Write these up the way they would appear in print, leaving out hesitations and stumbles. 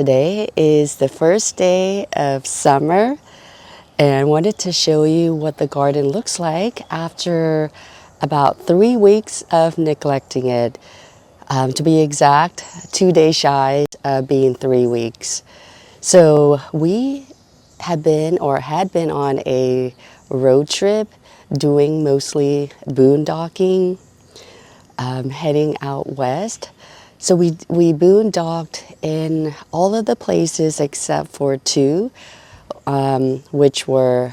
Today is the first day of summer and wanted to show you what the garden looks like after about 3 weeks of neglecting it. To be exact, 2 days shy of being 3 weeks. So we had been on a road trip doing mostly boondocking, heading out west. So we boondocked in all of the places except for two, which were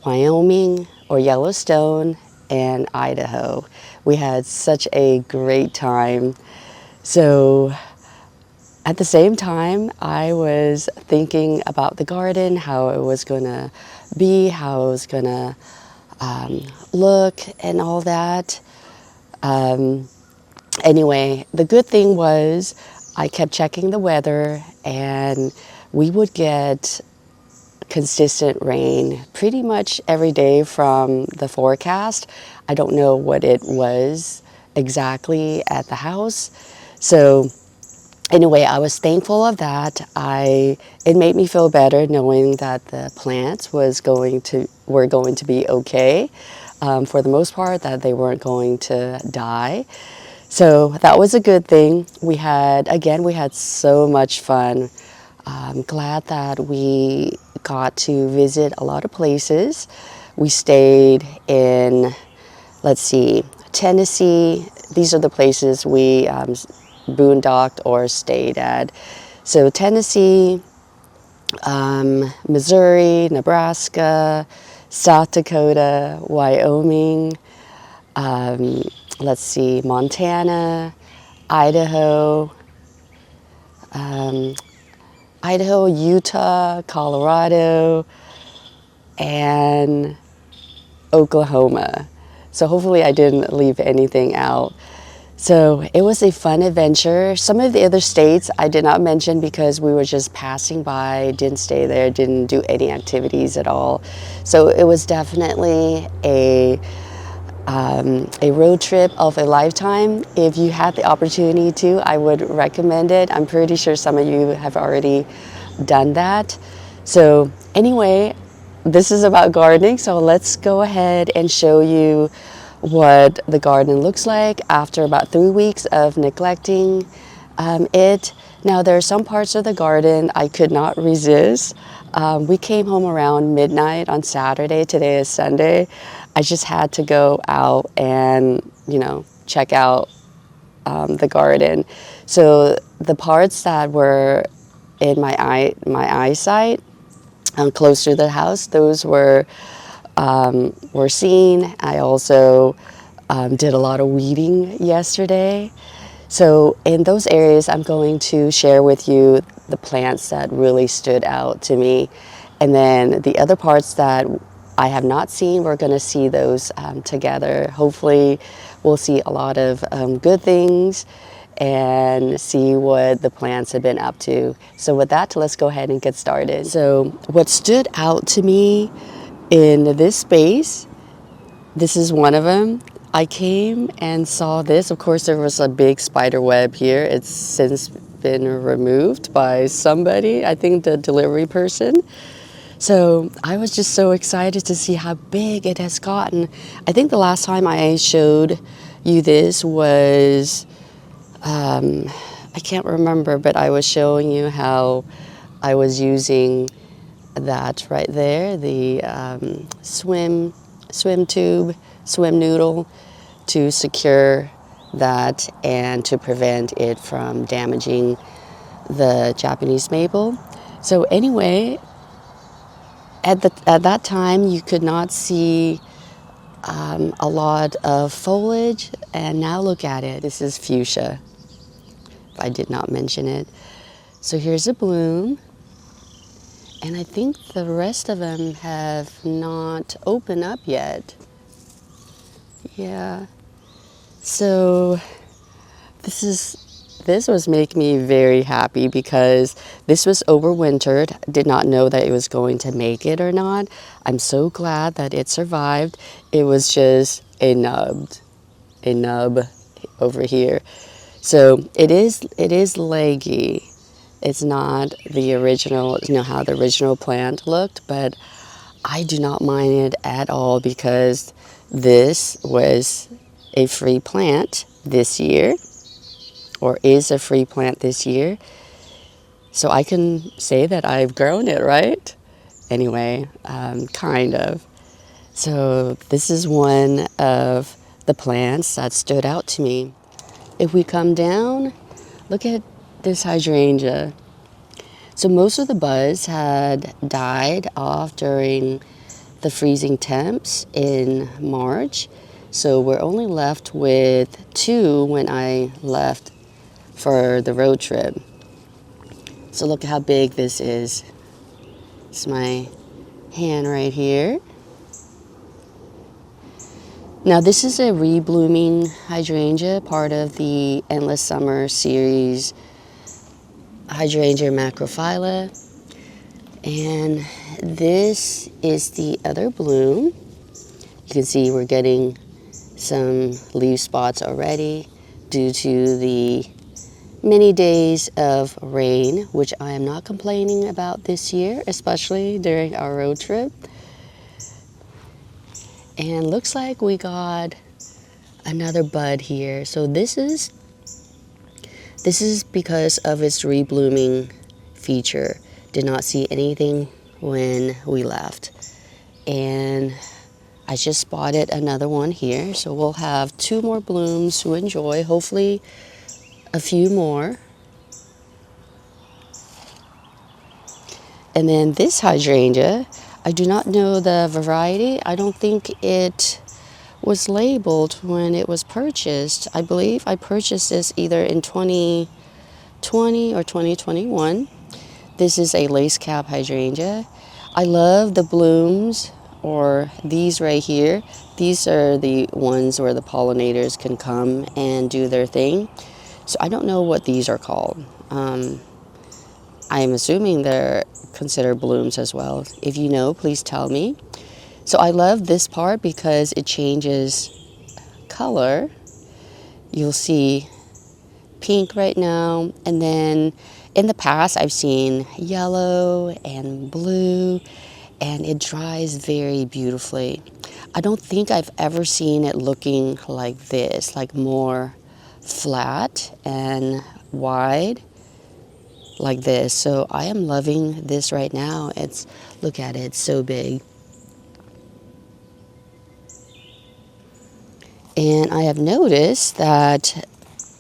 Wyoming or Yellowstone and Idaho. We had such a great time. So at the same time, I was thinking about the garden, how it was gonna be, how it was gonna look and all that. Anyway, the good thing was I kept checking the weather and we would get consistent rain pretty much every day from the forecast. I don't know what it was exactly at the house. So anyway, I was thankful of that. It made me feel better knowing that the plants were going to be okay. For the most part, that they weren't going to die. So that was a good thing. We had so much fun. I'm glad that we got to visit a lot of places. We stayed in, Tennessee. These are the places we boondocked or stayed at. So Tennessee, Missouri, Nebraska, South Dakota, Wyoming, Montana, Idaho, Utah, Colorado, and Oklahoma. So hopefully I didn't leave anything out. So it was a fun adventure. Some of the other states I did not mention because we were just passing by, didn't stay there, didn't do any activities at all. So it was definitely a road trip of a lifetime. If you had the opportunity to, I would recommend it. I'm pretty sure some of you have already done that. So anyway, this is about gardening, so let's go ahead and show you what the garden looks like after about 3 weeks of neglecting it. Now there are some parts of the garden I could not resist. We came home around midnight on Saturday. Today is Sunday. I just had to go out and, check out the garden. So the parts that were in my eyesight, close to the house, those were seen. I also did a lot of weeding yesterday. So in those areas, I'm going to share with you the plants that really stood out to me. And then the other parts that I have not seen, we're going to see those together. Hopefully we'll see a lot of good things and see what the plants have been up to. So with that, let's go ahead and get started. So what stood out to me in this space, this is one of them. I came and saw this. Of course, there was a big spider web here. It's since been removed by somebody, I think the delivery person. So I was just so excited to see how big it has gotten. I think the last time I showed you this was, I can't remember, but I was showing you how I was using that right there, the swim tube, swim noodle, to secure that and to prevent it from damaging the Japanese maple. So anyway, at that time you could not see a lot of foliage, and now look at it. This is fuchsia, if I did not mention it. So here's a bloom. And I think the rest of them have not opened up yet. Yeah. So this was making me very happy because this was overwintered. Did not know that it was going to make it or not. I'm so glad that it survived. It was just a nub over here. So it is leggy. It's not the original, how the original plant looked, but I do not mind it at all because this was a free plant this year, or is a free plant this year. So I can say that I've grown it, right? Anyway, kind of. So this is one of the plants that stood out to me. If we come down, look at this hydrangea. So most of the buds had died off during the freezing temps in March. So we're only left with 2 when I left for the road trip. So look at how big this is. It's my hand right here. Now this is a reblooming hydrangea, part of the Endless Summer series Hydrangea macrophylla. And this is the other bloom. You can see we're getting some leaf spots already due to the many days of rain, which I am not complaining about this year, especially during our road trip. And looks like we got another bud here. So this is because of its reblooming feature. Did not see anything when we left. And I just spotted another one here. So we'll have 2 more blooms to enjoy, hopefully a few more. And then this hydrangea, I do not know the variety. I don't think it was labeled when it was purchased. I believe I purchased this either in 2020 or 2021. This is a lace cap hydrangea. I love the blooms, or these right here. These are the ones where the pollinators can come and do their thing. So I don't know what these are called. I'm assuming they're considered blooms as well. If you know, please tell me. So I love this part because it changes color. You'll see pink right now, and then in the past I've seen yellow and blue, and it dries very beautifully. I don't think I've ever seen it looking like this, like more flat and wide like this. So I am loving this right now. Look at it, it's so big. And I have noticed that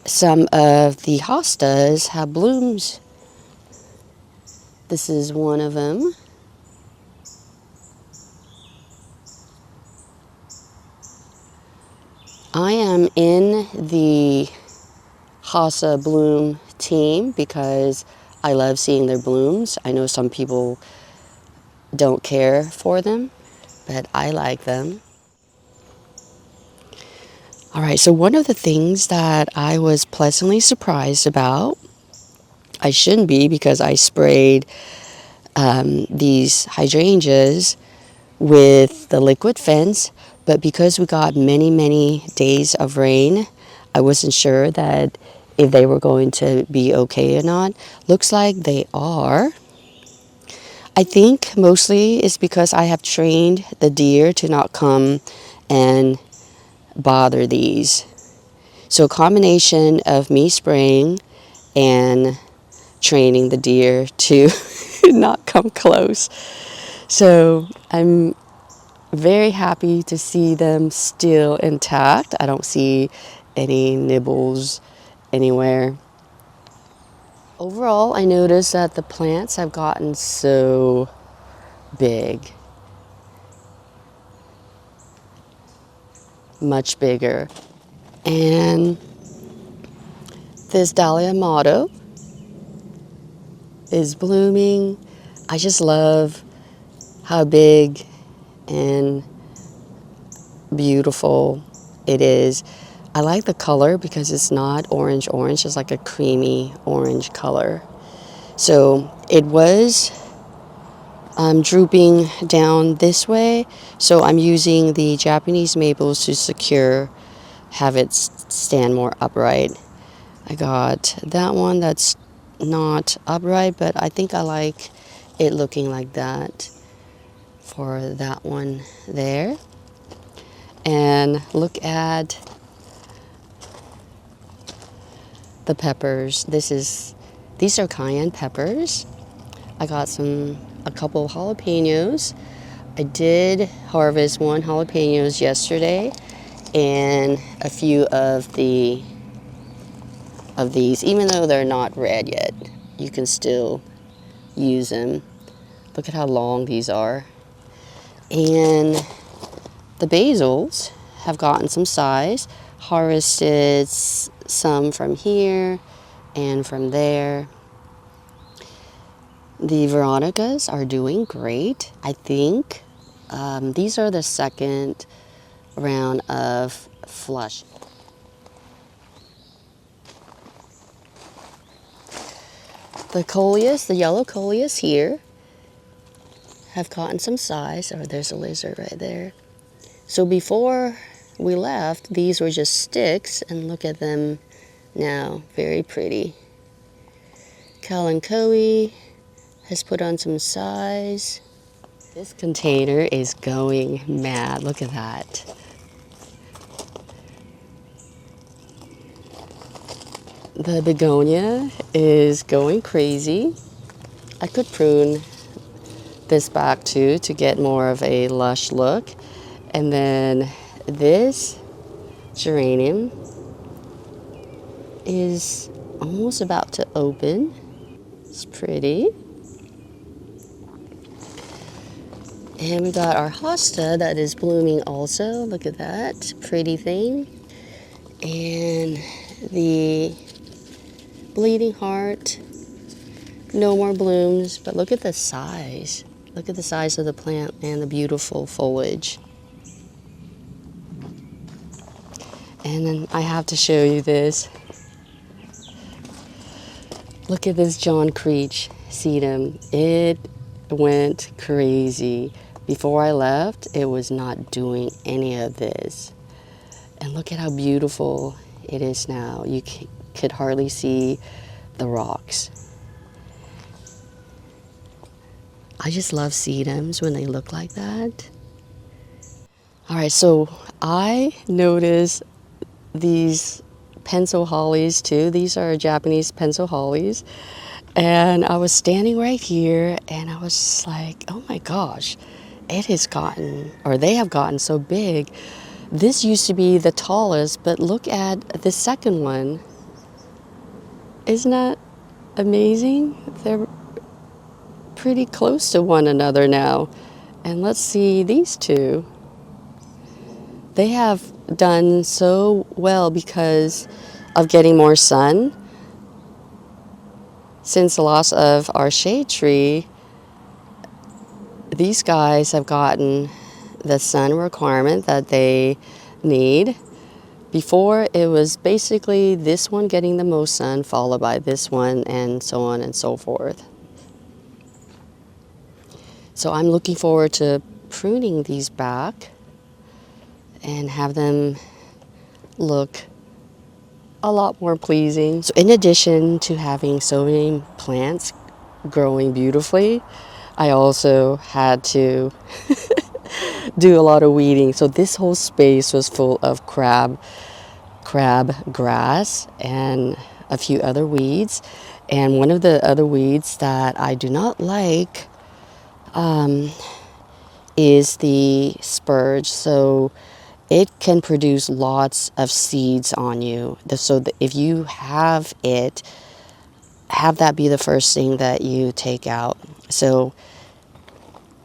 some of the hostas have blooms. This is one of them. I am in the hosta bloom team because I love seeing their blooms. I know some people don't care for them, but I like them. All right, so one of the things that I was pleasantly surprised about, I shouldn't be because I sprayed these hydrangeas with the liquid fence, but because we got many, many days of rain, I wasn't sure that if they were going to be okay or not. Looks like they are. I think mostly it's because I have trained the deer to not come and bother these. So a combination of me spraying and training the deer to not come close. So I'm very happy to see them still intact. I don't see any nibbles anywhere. Overall, I noticed that the plants have gotten so big. Much bigger. And this Dahlia motto is blooming. I just love how big and beautiful it is. I like the color because it's not orange, it's like a creamy orange color. So it was drooping down this way, so I'm using the Japanese maples to have it stand more upright. I got that one that's not upright, but I think I like it looking like that for that one there. And look at the peppers. These are cayenne peppers. I got a couple of jalapenos. I did harvest one jalapenos yesterday and a few of these, even though they're not red yet, you can still use them. Look at how long these are. And the basils have gotten some size. Harvested some from here and from there. The Veronicas are doing great, I think. These are the second round of flush. The coleus, the yellow coleus here, have gotten some size. Oh, there's a lizard right there. So before we left, these were just sticks, and look at them now, very pretty. Kalanchoe has put on some size. This container is going mad. Look at that. The begonia is going crazy. I could prune this back too to get more of a lush look. And then this geranium is almost about to open. It's pretty. And we got our hosta that is blooming also. Look at that pretty thing. And the bleeding heart, no more blooms, but look at the size. Look at the size of the plant and the beautiful foliage. And then I have to show you this. Look at this John Creech sedum. It went crazy. Before I left, it was not doing any of this. And look at how beautiful it is now. You could hardly see the rocks. I just love sedums when they look like that. All right, so I noticed these pencil hollies too. These are Japanese pencil hollies. And I was standing right here and I was just like, oh my gosh, it has gotten, or they have gotten so big. This used to be the tallest, but look at the second one. Isn't that amazing? They're pretty close to one another now. And let's see these two. They have done so well because of getting more sun. Since the loss of our shade tree, these guys have gotten the sun requirement that they need. Before, it was basically this one getting the most sun, followed by this one, and so on and so forth. So I'm looking forward to pruning these back and have them look a lot more pleasing. So in addition to having so many plants growing beautifully, I also had to do a lot of weeding. So this whole space was full of crab grass and a few other weeds. And one of the other weeds that I do not like is the spurge. So it can produce lots of seeds on you. So if you have it, have that be the first thing that you take out. So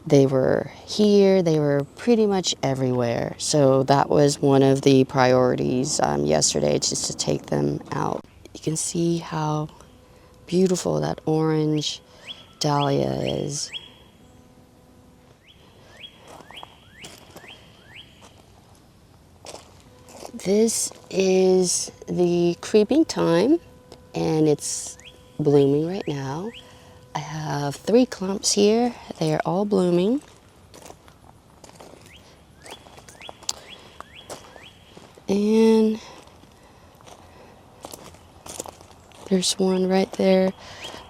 they were here, they were pretty much everywhere. So that was one of the priorities yesterday, just to take them out. You can see how beautiful that orange dahlia is. This is the creeping thyme, and it's blooming right now. I have 3 clumps here. They are all blooming. And There's one right there.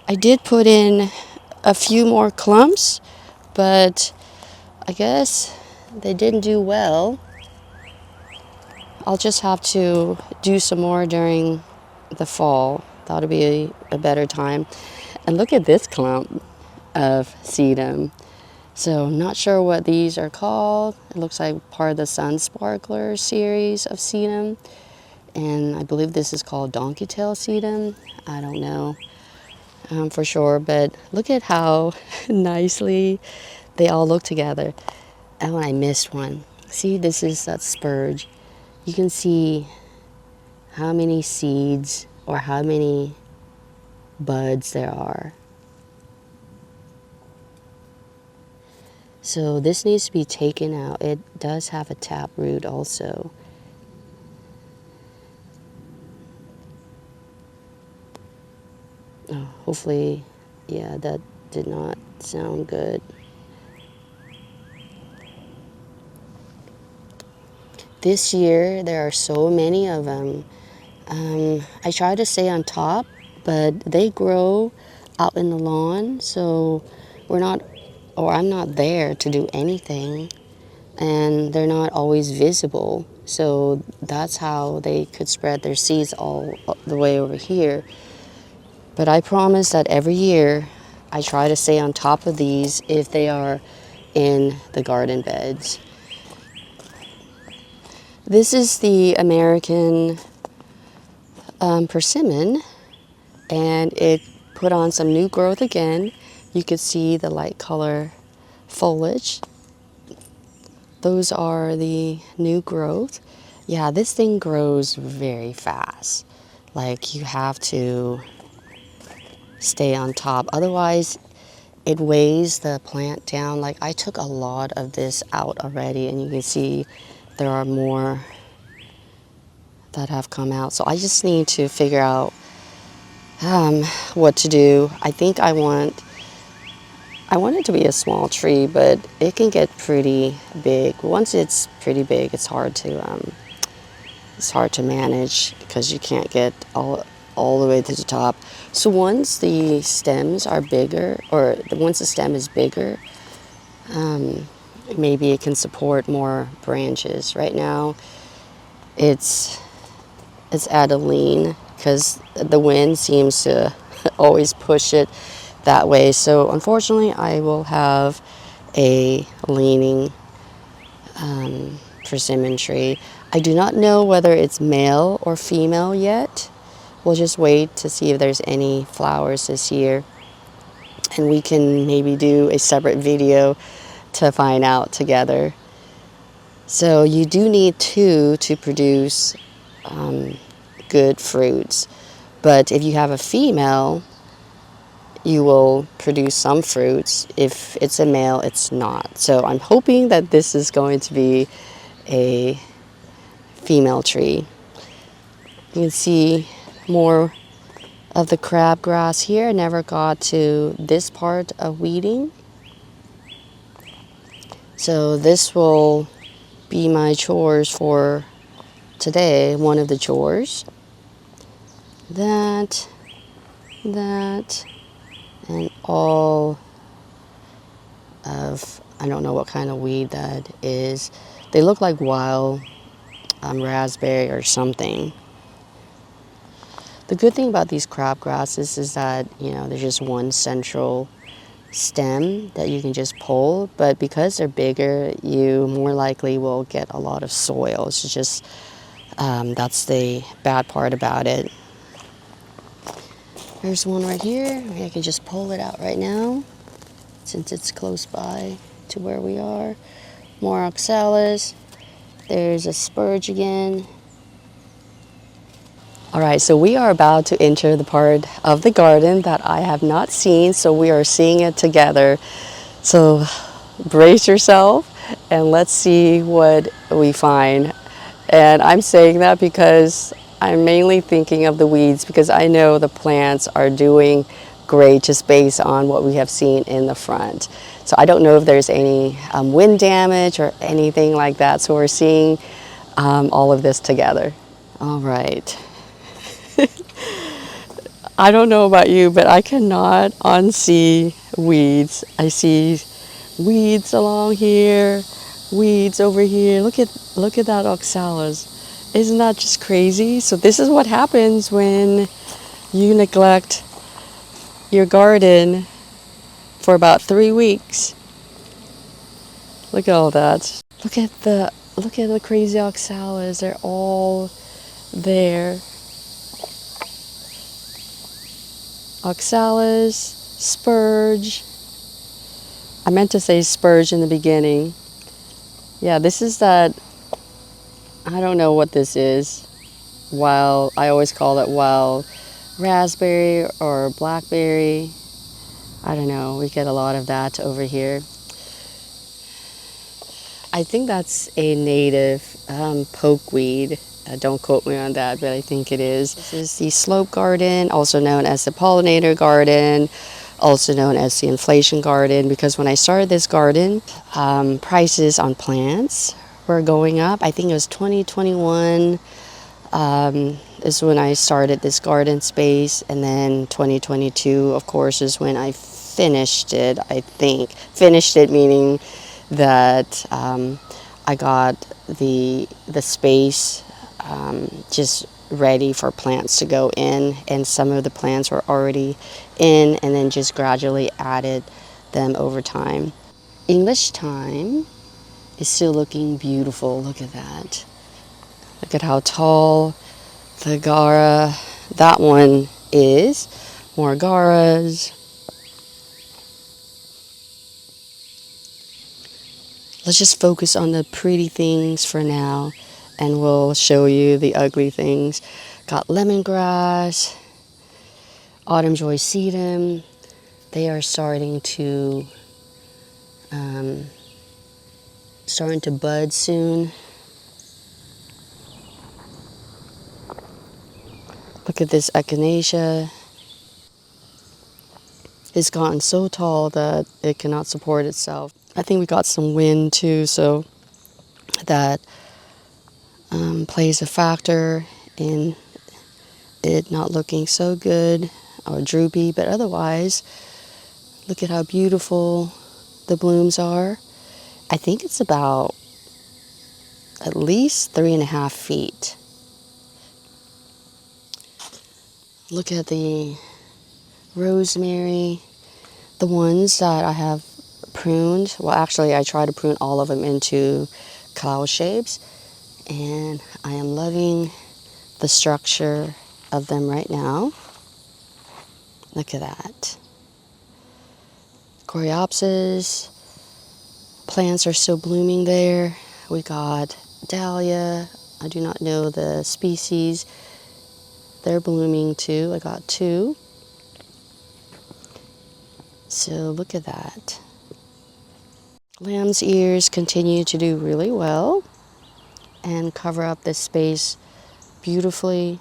I did put in a few more clumps, but I guess they didn't do well. I'll just have to do some more during the fall. That'll be a better time. And look at this clump of sedum. So I'm not sure what these are called. It looks like part of the Sun Sparkler series of sedum. And I believe this is called donkey tail sedum. I don't know for sure, but look at how nicely they all look together. Oh, and I missed one. See, this is that spurge. You can see how many seeds or how many buds there are. So this needs to be taken out. It does have a tap root also. Oh, hopefully, yeah, that did not sound good. This year, there are so many of them. I try to stay on top, but they grow out in the lawn, so I'm not there to do anything, and they're not always visible. So that's how they could spread their seeds all the way over here. But I promise that every year I try to stay on top of these if they are in the garden beds. This is the American persimmon, and it put on some new growth again. You could see the light color foliage. Those are the new growth. Yeah, this thing grows very fast. Like, you have to stay on top, otherwise it weighs the plant down. Like, I took a lot of this out already, and you can see there are more that have come out. So I just need to figure out what to do. I think I want it to be a small tree, but it can get pretty big. Once it's pretty big, it's hard to manage because you can't get all the way to the top. So once the stems are bigger, or once the stem is bigger, maybe it can support more branches. Right now, it's at a lean because the wind seems to always push it that way. So unfortunately, I will have a leaning persimmon tree. I do not know whether it's male or female yet. We'll just wait to see if there's any flowers this year, and we can maybe do a separate video to find out together. So you do need two to produce good fruits, but if you have a female, you will produce some fruits. If it's a male, it's not. So I'm hoping that this is going to be a female tree. You can see more of the crabgrass here. I never got to this part of weeding. So this will be my chores for today, one of the chores. That, and all of, I don't know what kind of weed that is. They look like wild raspberry or something. The good thing about these crabgrasses is that, there's just one central stem that you can just pull, but because they're bigger, you more likely will get a lot of soil. It's just, that's the bad part about it. There's one right here. I can just pull it out right now since it's close by to where we are. More oxalis. There's a spurge again. All right, so we are about to enter the part of the garden that I have not seen, so we are seeing it together. So brace yourself and let's see what we find. And I'm saying that because I'm mainly thinking of the weeds, because I know the plants are doing great just based on what we have seen in the front. So I don't know if there's any wind damage or anything like that. So we're seeing all of this together. All right. I don't know about you, but I cannot unsee weeds. I see weeds along here, weeds over here. Look at that oxalis. Isn't that just crazy? So this is what happens when you neglect your garden for about 3 weeks. Look at all that. Look at the crazy oxalis. They're all there. Oxalis, spurge. I meant to say spurge in the beginning. Yeah, this is that, I don't know what this is. Wild, I always call it wild raspberry or blackberry. I don't know, we get a lot of that over here. I think that's a native pokeweed. Don't quote me on that, but I think it is. This is the slope garden, also known as the pollinator garden, also known as the inflation garden, because when I started this garden, prices on plants were going up. I think it was 2021 is when I started this garden space, and then 2022, of course, is when I finished it. I think finished it meaning that I got the space just ready for plants to go in, and some of the plants were already in, and then just gradually added them over time. English thyme is still looking beautiful. Look at that. Look at how tall the Gaura, that one is. More Gauras. Let's just focus on the pretty things for now, and we'll show you the ugly things. Got lemongrass, autumn joy sedum. They are starting to bud soon. Look at this echinacea. It's gotten so tall that it cannot support itself. I think we got some wind too, so that plays a factor in it not looking so good or droopy, but otherwise, look at how beautiful the blooms are. I think it's about at least 3.5 feet. Look at the rosemary, the ones that I have pruned. Well, actually, I try to prune all of them into cloud shapes, and I am loving the structure of them right now. Look at that. Coreopsis, plants are still blooming there. We got Dahlia. I do not know the species. They're blooming too. I got 2. So look at that. Lamb's ears continue to do really well and cover up this space beautifully.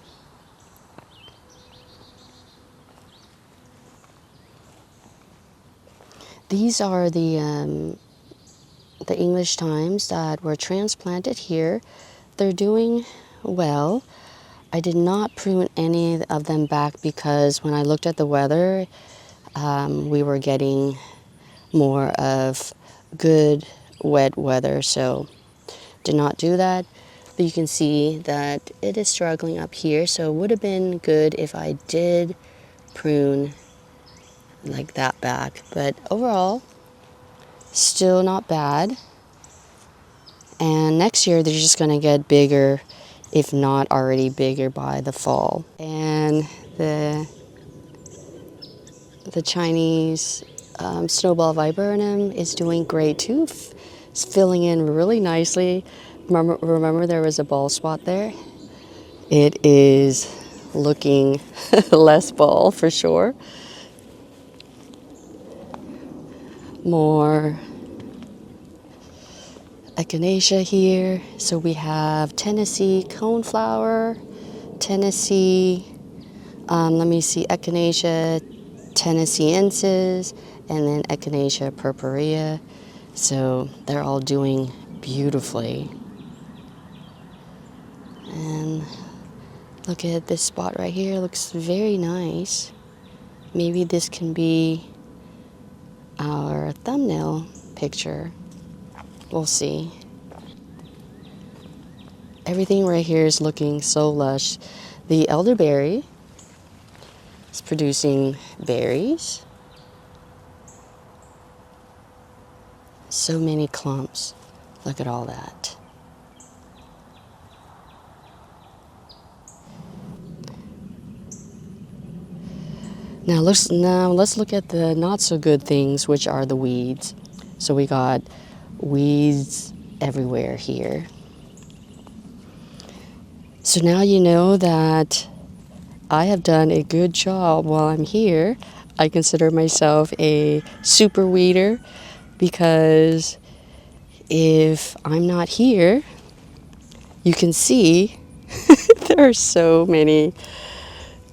These are the English thymes that were transplanted here. They're doing well. I did not prune any of them back because when I looked at the weather, we were getting more of good wet weather, so did not do that. But you can see that it is struggling up here, so it would have been good if I did prune like that back, but overall still not bad. And next year they're just gonna get bigger, if not already bigger by the fall. And the Chinese Snowball Viburnum is doing great too. It's filling in really nicely. Remember there was a bald spot there? It is looking less bald for sure. More Echinacea here. So we have Tennessee Coneflower, Tennessee, let me see, Echinacea Tennesseeensis, and then Echinacea purpurea. So they're all doing beautifully. And Look at this spot right here. It looks very nice. Maybe this can be our thumbnail picture. We'll see. Everything right here is looking so lush. The elderberry is producing berries. So many clumps. Look at all that. Now let's look at the not so good things, which are the weeds. So we got weeds everywhere here. So now you know that I have done a good job while I'm here. I consider myself a super weeder because if I'm not here, you can see there are so many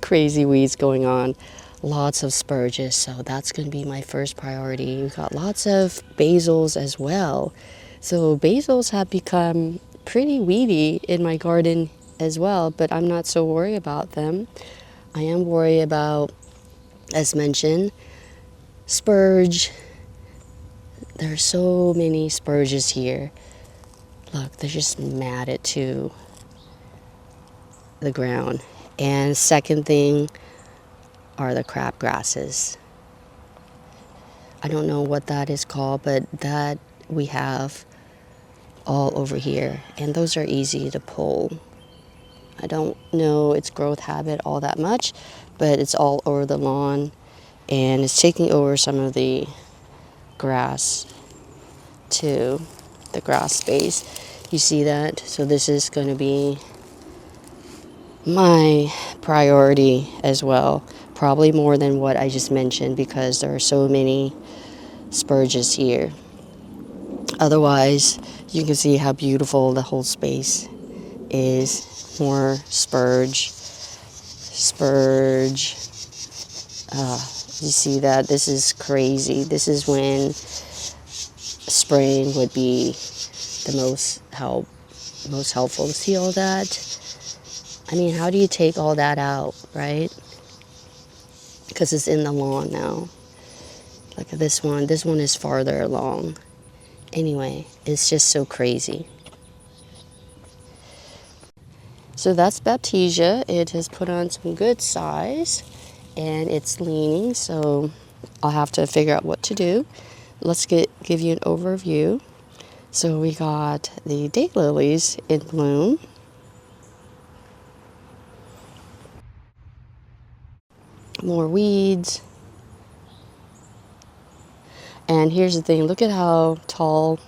crazy weeds going on. Lots of spurges, so that's going to be my first priority. We've got lots of basils as well. So basils have become pretty weedy in my garden as well, but I'm not so worried about them. I am worried about, as mentioned, spurge. There are so many spurges here. Look, they're just matted to the ground. And second thing are the crabgrasses. I don't know what that is called, but that we have all over here. And those are easy to pull. I don't know its growth habit all that much, but it's all over the lawn. And it's taking over some of the grass too, the grass space. You see that? So this is going to be my priority as well. Probably more than what I just mentioned because there are so many spurges here. Otherwise, you can see how beautiful the whole space is. More spurge. You see that? This is crazy. This is when spraying would be the most helpful. To see all that? I mean, how do you take all that out, right? Because it's in the lawn now. Look at this one. This one is farther along. Anyway, it's just so crazy. So that's Baptisia. It has put on some good size and it's leaning, so I'll have to figure out what to do. Let's give you an overview. So we got the daylilies in bloom. More weeds. And here's the thing, look at how tall.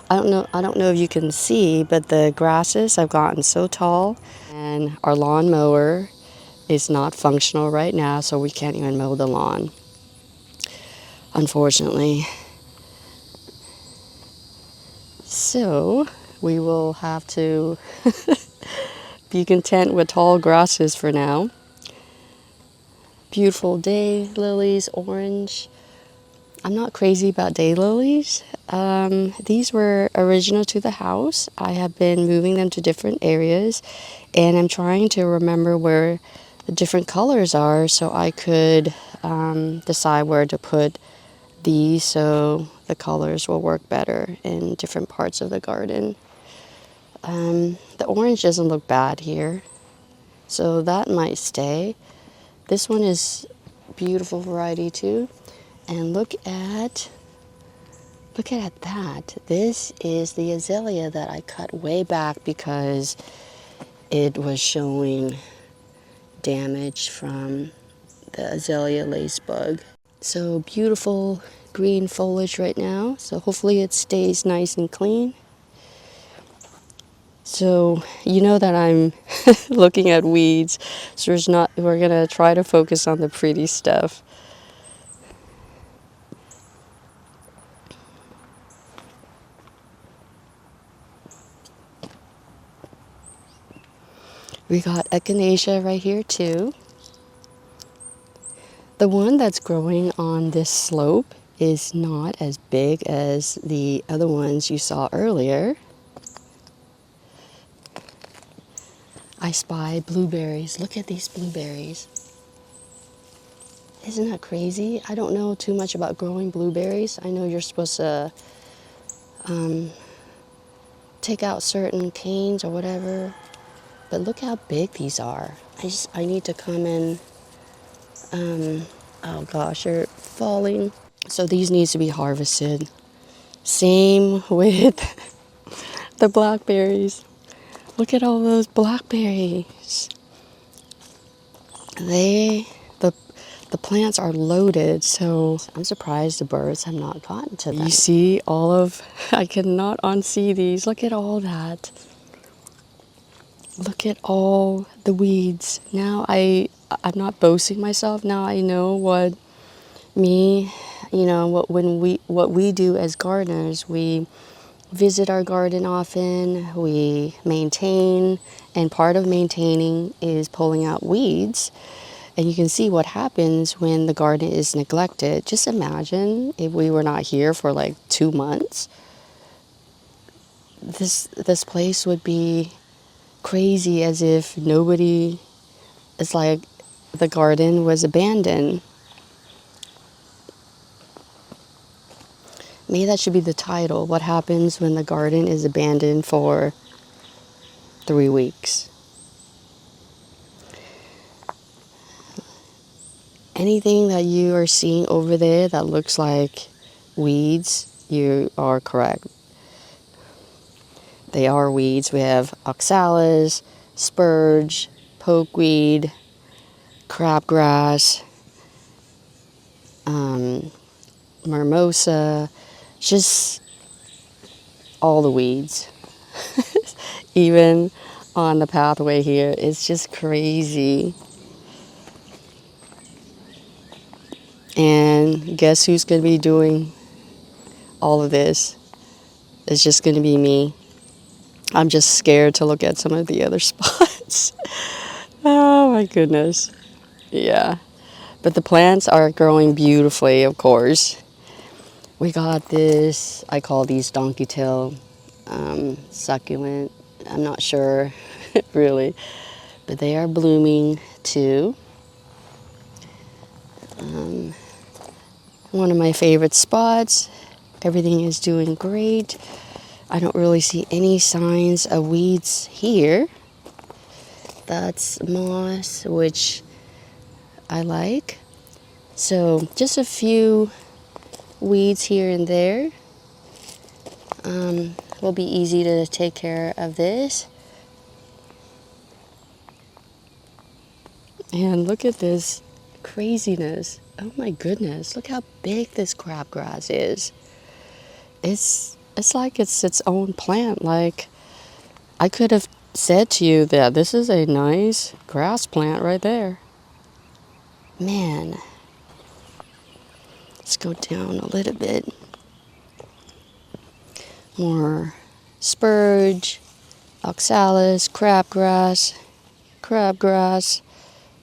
I don't know if you can see, but the grasses have gotten so tall and our lawn mower is not functional right now, so we can't even mow the lawn, unfortunately. So we will have to be content with tall grasses for now. Beautiful daylilies, orange. I'm not crazy about daylilies. These were original to the house. I have been moving them to different areas, and I'm trying to remember where the different colors are so I could decide where to put these so the colors will work better in different parts of the garden. The orange doesn't look bad here, so that might stay. This one is beautiful variety too. And look at that. This is the Azalea that I cut way back because it was showing damage from the Azalea lace bug. So beautiful green foliage right now. So hopefully it stays nice and clean. So you know that I'm looking at weeds. So we're gonna try to focus on the pretty stuff. We got Echinacea right here too. The one that's growing on this slope is not as big as the other ones you saw earlier. I spy blueberries. Look at these blueberries. Isn't that crazy? I don't know too much about growing blueberries. I know you're supposed to take out certain canes or whatever, but look how big these are. I need to come in. Oh gosh, they're falling. So these needs to be harvested. Same with the blackberries. Look at all those blackberries. The plants are loaded, so I'm surprised the birds have not gotten to them. You see all of, I cannot unsee these. Look at all that. Look at all the weeds. Now I'm not boasting myself. Now I know what what we do as gardeners. We visit our garden often, we maintain, and part of maintaining is pulling out weeds. And you can see what happens when the garden is neglected. Just imagine if we were not here for like 2 months. This place would be crazy, as if nobody, it's like the garden was abandoned. Maybe that should be the title. What happens when the garden is abandoned for 3 weeks? Anything that you are seeing over there that looks like weeds, you are correct. They are weeds. We have oxalis, spurge, pokeweed, crabgrass, mimosa, just all the weeds. Even on the pathway here, it's just crazy. And guess who's going to be doing all of this? It's just going to be me. I'm just scared to look at some of the other spots. Oh my goodness. Yeah. But the plants are growing beautifully, of course. We got this, I call these donkey tail succulent. I'm not sure really, but they are blooming too. One of my favorite spots. Everything is doing great. I don't really see any signs of weeds here. That's moss, which I like. So just a few weeds here and there. Will be easy to take care of this. And look at this craziness. Oh my goodness, look how big this crabgrass is. It's like it's its own plant. Like, I could have said to you that this is a nice grass plant right there. Man. Let's go down a little bit. More spurge, oxalis, crabgrass.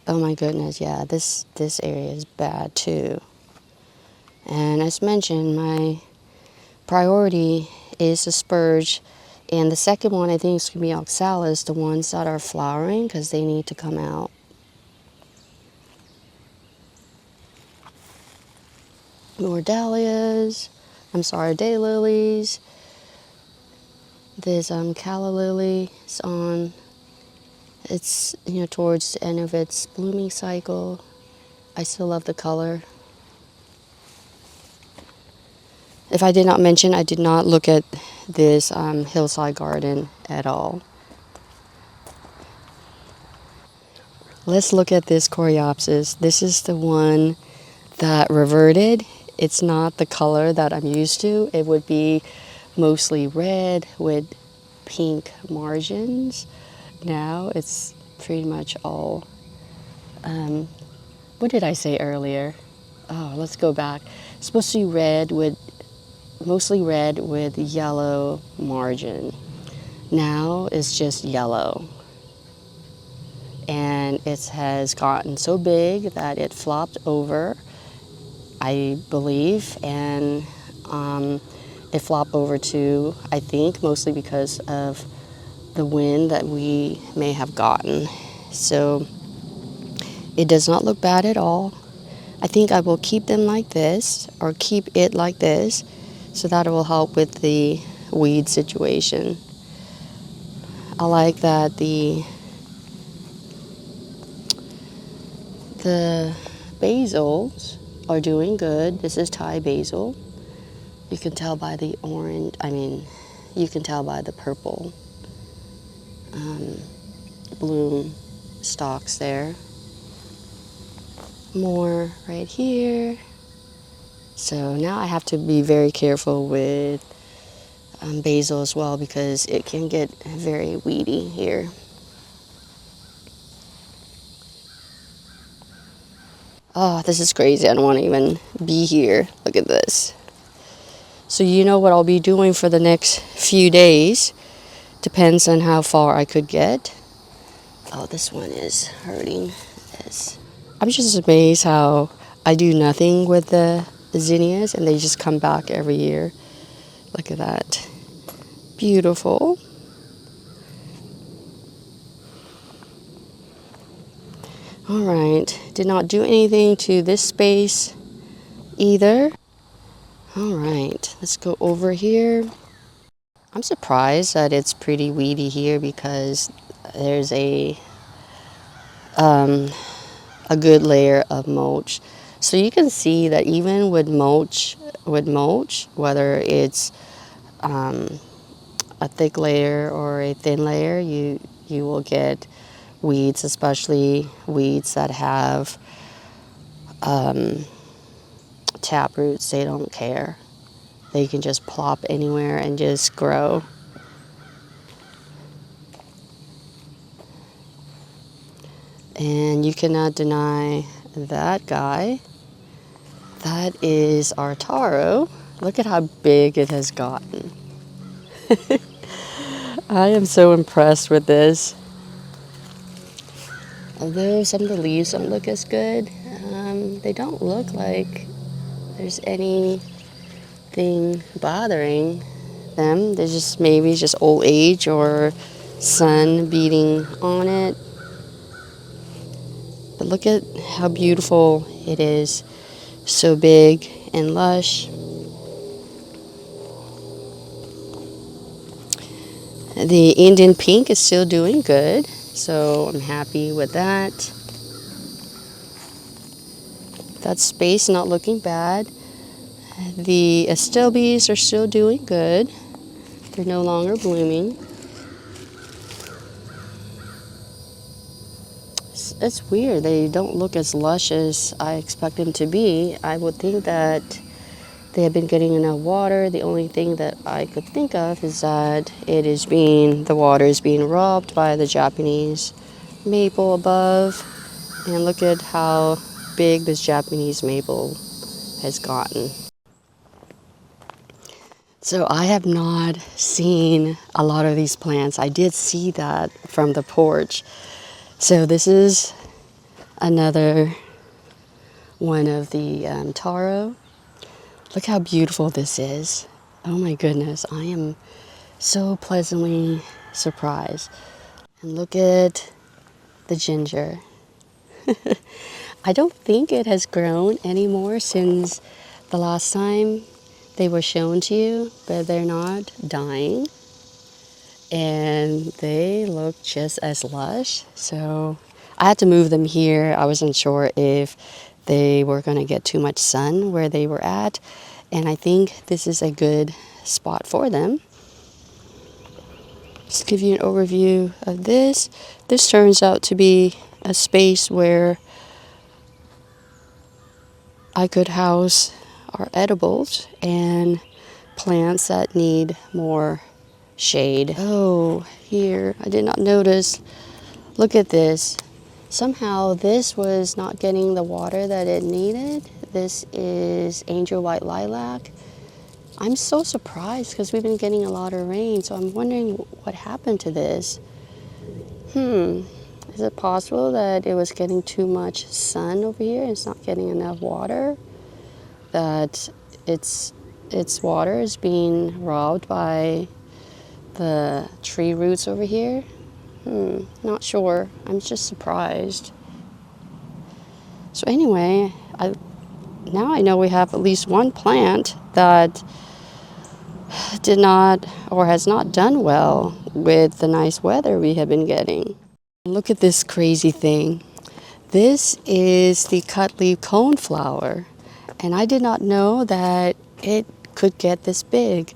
Oh my goodness, yeah, this area is bad too. And as mentioned, my priority is the spurge, and the second one I think is going to be oxalis, the ones that are flowering, because they need to come out. More dahlias, daylilies. There's calla lily. It's on. It's towards the end of its blooming cycle. I still love the color. If I did not mention, I did not look at this hillside garden at all. Let's look at this Coreopsis. This is the one that reverted. It's not the color that I'm used to. It would be mostly red with pink margins. Now it's pretty much all, what did I say earlier? Oh, let's go back. It's supposed to be red with, mostly red with yellow margin. Now it's just yellow. And it has gotten so big that it flopped over, I believe, and it flopped over too, I think, mostly because of the wind that we may have gotten. So it does not look bad at all. I think I will keep them like this, or keep it like this, so that it will help with the weed situation. I like that the basils are doing good. This is Thai basil. You can tell by the orange, you can tell by the purple bloom stalks there. More right here. So now I have to be very careful with basil as well, because it can get very weedy here. Oh, this is crazy. I don't want to even be here. Look at this. So you know what I'll be doing for the next few days. Depends on how far I could get. Oh, this one is hurting. This. I'm just amazed how I do nothing with the zinnias and they just come back every year. Look at that. Beautiful. All right, did not do anything to this space either. All right, let's go over here. I'm surprised that it's pretty weedy here because there's a good layer of mulch. So you can see that even with mulch, whether it's a thick layer or a thin layer, you will get weeds, especially weeds that have tap roots. They don't care. They can just plop anywhere and just grow. And you cannot deny that guy. That is our Taro. Look at how big it has gotten. I am so impressed with this. Although some of the leaves don't look as good, they don't look like there's anything bothering them. They're just maybe just old age or sun beating on it. But look at how beautiful it is. So big and lush. The Indian pink is still doing good, so I'm happy with that. That space not looking bad. The Astilbes are still doing good. They're no longer blooming. It's weird. They don't look as lush as I expect them to be. I would think that they have been getting enough water. The only thing that I could think of is that the water is being robbed by the Japanese maple above. And look at how big this Japanese maple has gotten. So I have not seen a lot of these plants. I did see that from the porch. So this is another one of the Taro. Look how beautiful this is. Oh my goodness, I am so pleasantly surprised. And look at the ginger. I don't think it has grown anymore since the last time they were shown to you, but they're not dying. And they look just as lush. So I had to move them here. I wasn't sure if they were going to get too much sun where they were at. And I think this is a good spot for them. Just give you an overview of this. This turns out to be a space where I could house our edibles and plants that need more shade. Oh, here, I did not notice. Look at this. Somehow this was not getting the water that it needed. This is angel white lilac. I'm so surprised because we've been getting a lot of rain, so I'm wondering what happened to this. Is it possible that it was getting too much sun over here and it's not getting enough water? That its water is being robbed by the tree roots over here. Not sure. I'm just surprised. So anyway, now I know we have at least one plant that did not or has not done well with the nice weather we have been getting. Look at this crazy thing. This is the Cutleaf Coneflower, and I did not know that it could get this big.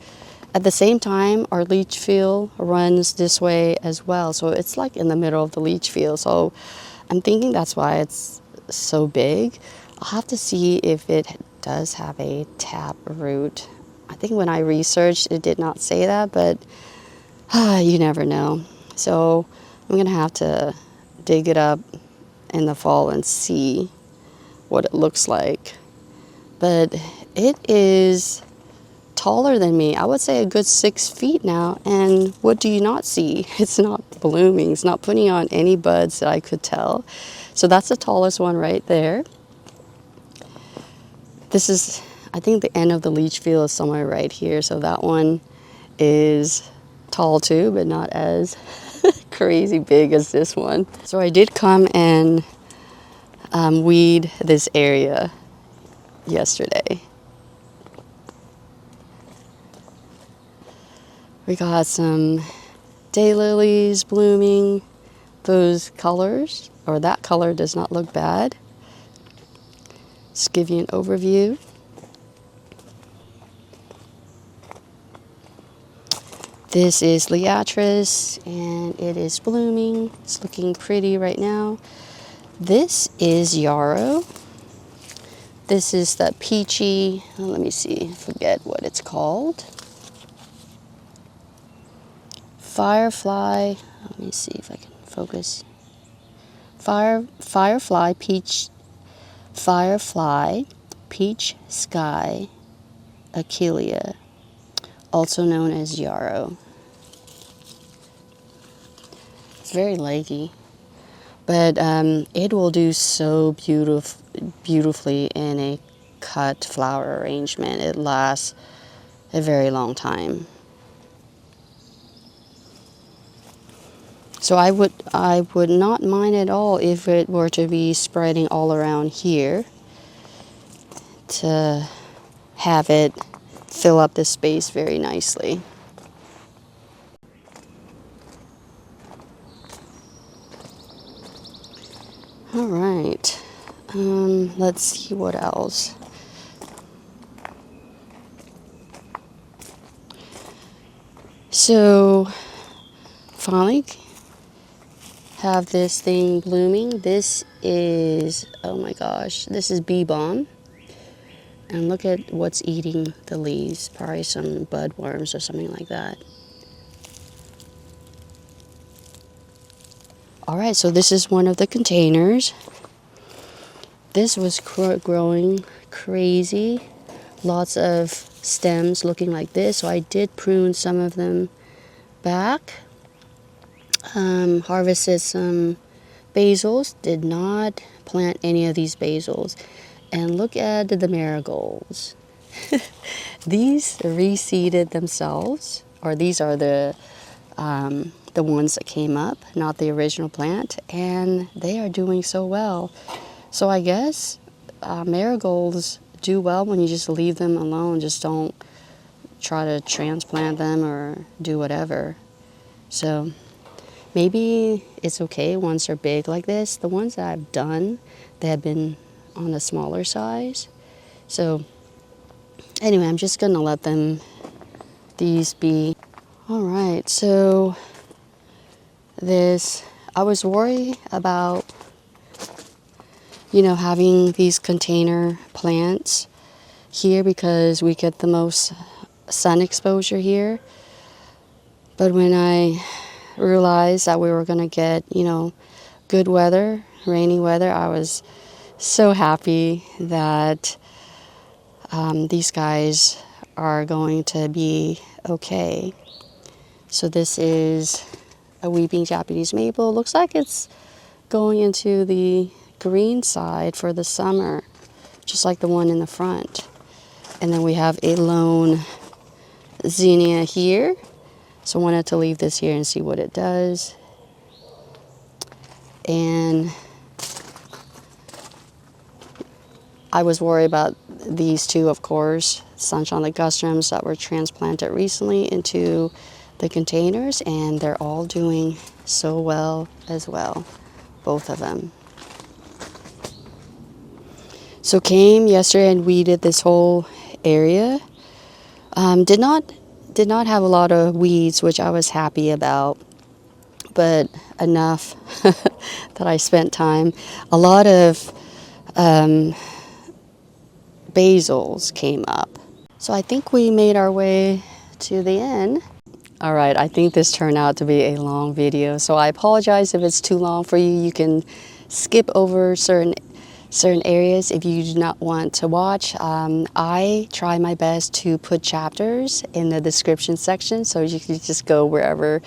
At the same time, our leach field runs this way as well, so it's like in the middle of the leach field. So I'm thinking that's why it's so big. I'll have to see if it does have a tap root. I think when I researched, it did not say that, but you never know. So I'm gonna have to dig it up in the fall and see what it looks like. But it is taller than me. I would say a good 6 feet now. And what do you not see? It's not blooming. It's not putting on any buds that I could tell. So that's the tallest one right there. This is, I think the end of the leach field is somewhere right here. So that one is tall too, but not as crazy big as this one. So I did come and weed this area yesterday. We got some daylilies blooming. Those colors, or that color, does not look bad. Just give you an overview. This is Liatris, and it is blooming. It's looking pretty right now. This is Yarrow. This is the peachy, let me see, forget what it's called. Firefly, let me see if I can focus. Firefly peach sky Echinaceas, also known as Yarrow. It's very leggy, but it will do so beautifully in a cut flower arrangement. It lasts a very long time. So I would not mind at all if it were to be spreading all around here to have it fill up the space very nicely. All right, let's see what else. So finally have this thing blooming. This is, oh my gosh, this is bee balm. And look at what's eating the leaves. Probably some bud worms or something like that. All right, so this is one of the containers. This was growing crazy. Lots of stems looking like this. So I did prune some of them back. Harvested some basils. Did not plant any of these basils. And look at the marigolds. These reseeded themselves, or these are the ones that came up, not the original plant, and they are doing so well. So I guess marigolds do well when you just leave them alone. Just don't try to transplant them or do whatever. So maybe it's okay once they're big like this. The ones that I've done, they have been on the smaller size. So anyway, I'm just gonna let these be. All right, so I was worried about, having these container plants here because we get the most sun exposure here. But when I realized that we were gonna get, good weather, rainy weather, I was so happy that these guys are going to be okay. So this is a weeping Japanese maple. Looks like it's going into the green side for the summer, just like the one in the front. And then we have a lone zinnia here. So I wanted to leave this here and see what it does. And I was worried about these two, of course, Sunshine Ligustrums that were transplanted recently into the containers, and they're all doing so well as well, both of them. So came yesterday and weeded this whole area. Did not have a lot of weeds, which I was happy about, but enough that I spent time. A lot of basils came up. So I think we made our way to the end. All right, I think this turned out to be a long video, so I apologize if it's too long for you. You can skip over certain areas if you do not want to watch. I try my best to put chapters in the description section, so you can just go wherever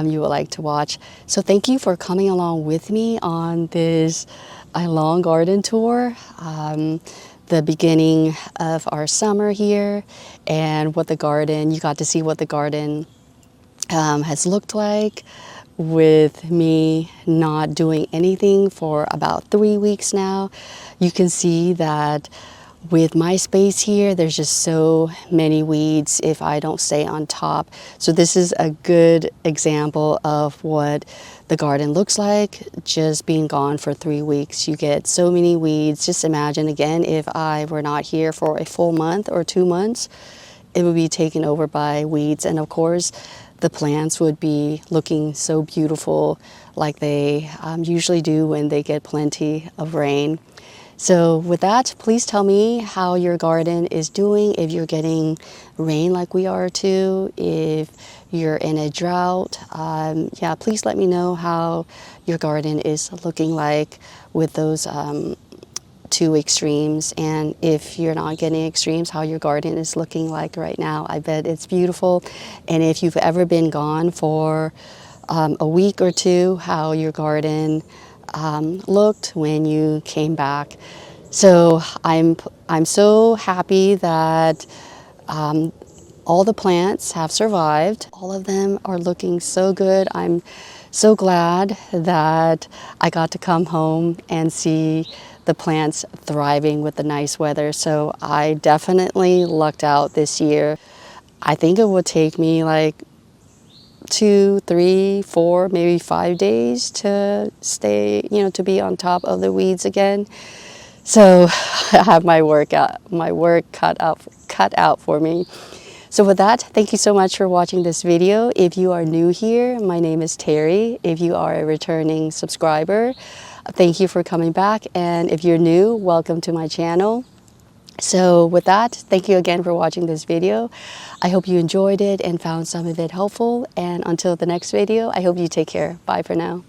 you would like to watch. So thank you for coming along with me on this long garden tour. The beginning of our summer here, and what the garden, you got to see what the garden has looked like with me not doing anything for about 3 weeks now. You can see that with my space here, there's just so many weeds if I don't stay on top. So this is a good example of what the garden looks like just being gone for 3 weeks. You get so many weeds. Just imagine again, if I were not here for a full month or 2 months, it would be taken over by weeds. And of course, the plants would be looking so beautiful like they usually do when they get plenty of rain. So with that, please tell me how your garden is doing, if you're getting rain like we are too, if you're in a drought. Yeah, please let me know how your garden is looking like with those two extremes, and if you're not getting extremes, how your garden is looking like right now. I bet it's beautiful. And if you've ever been gone for a week or two, how your garden looked when you came back. So I'm so happy that all the plants have survived. All of them are looking so good. I'm so glad that I got to come home and see the plants thriving with the nice weather. So I definitely lucked out this year. I think it would take me like 2, 3, 4, maybe 5 days to stay, to be on top of the weeds again. So I have my work cut out for me. So with that, thank you so much for watching this video. If you are new here, my name is Terry. If you are a returning subscriber, thank you for coming back. And if you're new, welcome to my channel. So with that, thank you again for watching this video. I hope you enjoyed it and found some of it helpful. And until the next video, I hope you take care. Bye for now.